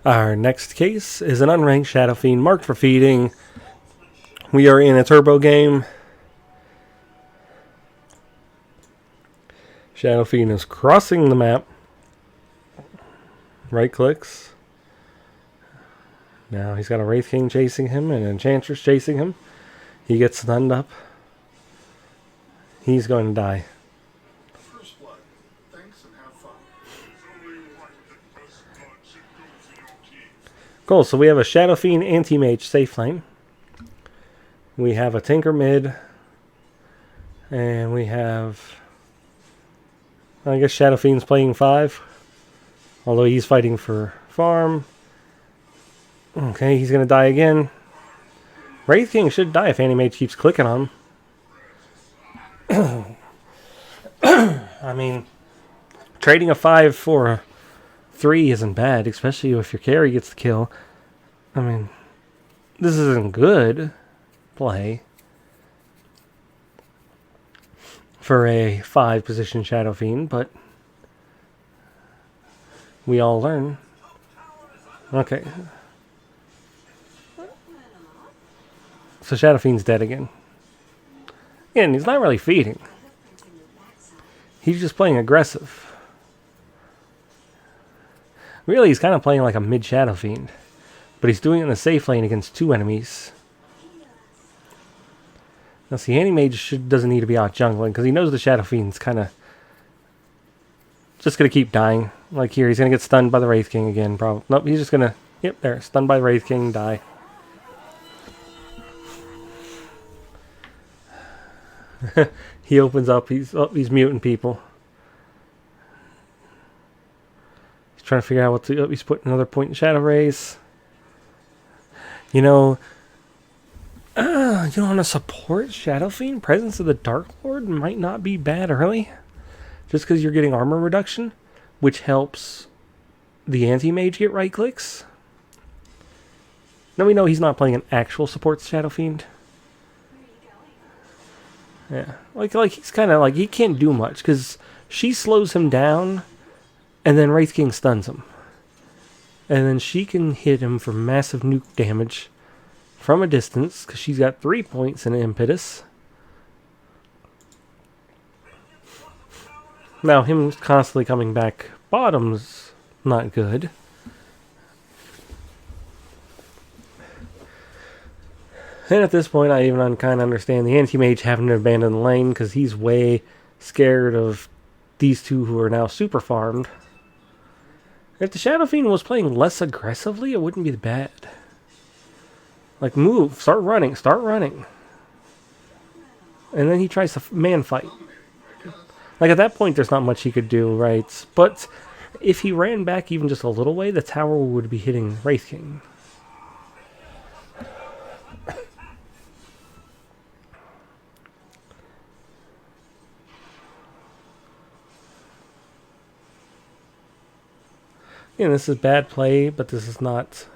Our next case is an unranked Shadow Fiend marked for feeding. We are in a turbo game. Shadow Fiend is crossing the map. Right clicks. Now he's got a Wraith King chasing him and an Enchantress chasing him. He gets stunned up. He's going to die. First blood. Thanks and have fun. Cool, so we have a Shadow Fiend anti-mage safe lane. We have a Tinker mid. And we have... I guess Shadow Fiend's playing 5. Although he's fighting for farm. Okay, he's going to die again. Wraith King should die if anti-mage keeps clicking on him. I mean, trading a 5 for a 3 isn't bad, especially if your carry gets the kill. I mean, this isn't good play for a 5 position Shadow Fiend, but we all learn. Okay. So Shadow Fiend's dead again. And he's not really feeding. He's just playing aggressive. Really, he's kind of playing like a mid Shadow Fiend. But he's doing it in the safe lane against 2 enemies. Now see, anti-mage doesn't need to be out jungling, because he knows the Shadow Fiend's kind of just going to keep dying. Like here, he's going to get stunned by the Wraith King again, probably. Nope, he's just going to... Yep, there. Stunned by the Wraith King, die. He opens up. He's muting people. He's trying to figure out what to... he's putting another point in Shadow Rays. You know, on a support Shadow Fiend, Presence of the Dark Lord might not be bad early. Just because you're getting armor reduction, which helps the anti-mage get right clicks. Now we know he's not playing an actual support Shadow Fiend. Yeah, like he's kind of like, he can't do much because she slows him down and then Wraith King stuns him. And then she can hit him for massive nuke damage from a distance because she's got 3 points in impetus. Now him constantly coming back bottom's not good. And at this point, I even kind of understand the anti-mage having to abandon the lane because he's way scared of these two who are now super farmed. If the Shadow Fiend was playing less aggressively, it wouldn't be bad. Like, move, start running. And then he tries to man fight. Like, at that point, there's not much he could do, right? But if he ran back even just a little way, the tower would be hitting Wraith King. Again, this is bad play, but this is not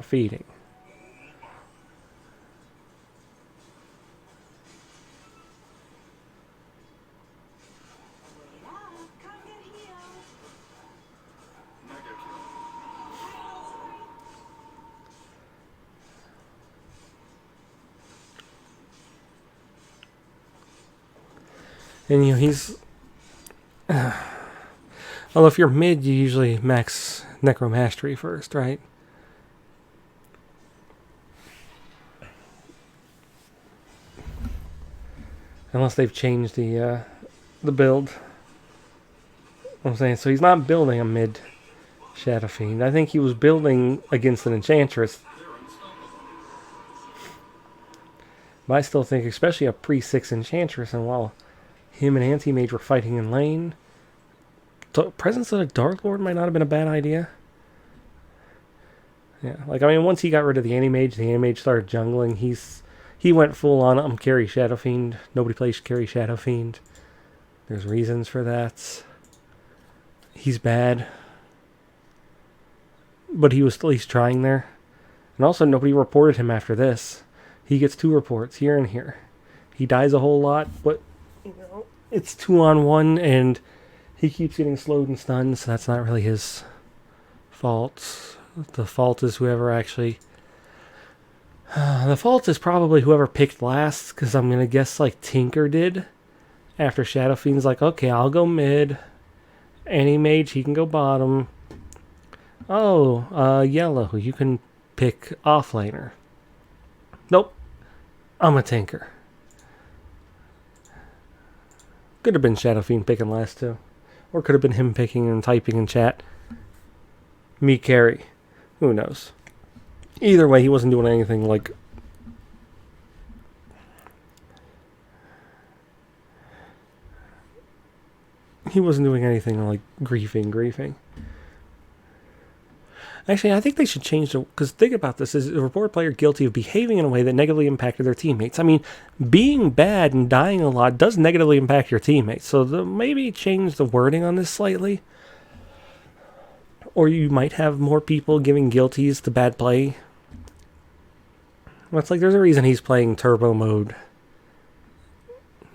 feeding. And he's... Although if you're mid, you usually max Necromastery first, right? Unless they've changed the build. I'm saying, so he's not building a mid Shadow Fiend. I think he was building against an Enchantress. But I still think, especially a pre-6 Enchantress, and while him and Anti-Mage were fighting in lane, Presence of the Dark Lord might not have been a bad idea. Yeah, like, I mean, once he got rid of the Anti-Mage started jungling. He went full on, I'm carry Shadow Fiend. Nobody plays carry Shadow Fiend. There's reasons for that. He's bad. But he was at least trying there. And also, nobody reported him after this. He gets 2 reports, here and here. He dies a whole lot, but, it's 2-on-1, and He keeps getting slowed and stunned, so that's not really his fault. The fault is whoever actually... the fault is probably whoever picked last, because I'm going to guess like Tinker did. After Shadow Fiend's like, okay, I'll go mid. Any mage, he can go bottom. Oh, Yellow, you can pick offlaner. Nope. I'm a Tinker. Could have been Shadow Fiend picking last too. Or could have been him picking and typing in chat. Me carry. Who knows? Either way, he wasn't doing anything like... He wasn't doing anything like griefing. Actually, I think they should change the... Because think about this. Is a report player guilty of behaving in a way that negatively impacted their teammates? I mean, being bad and dying a lot does negatively impact your teammates. So maybe change the wording on this slightly. Or you might have more people giving guilties to bad play. Well, it's like there's a reason he's playing turbo mode.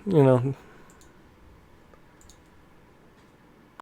You know,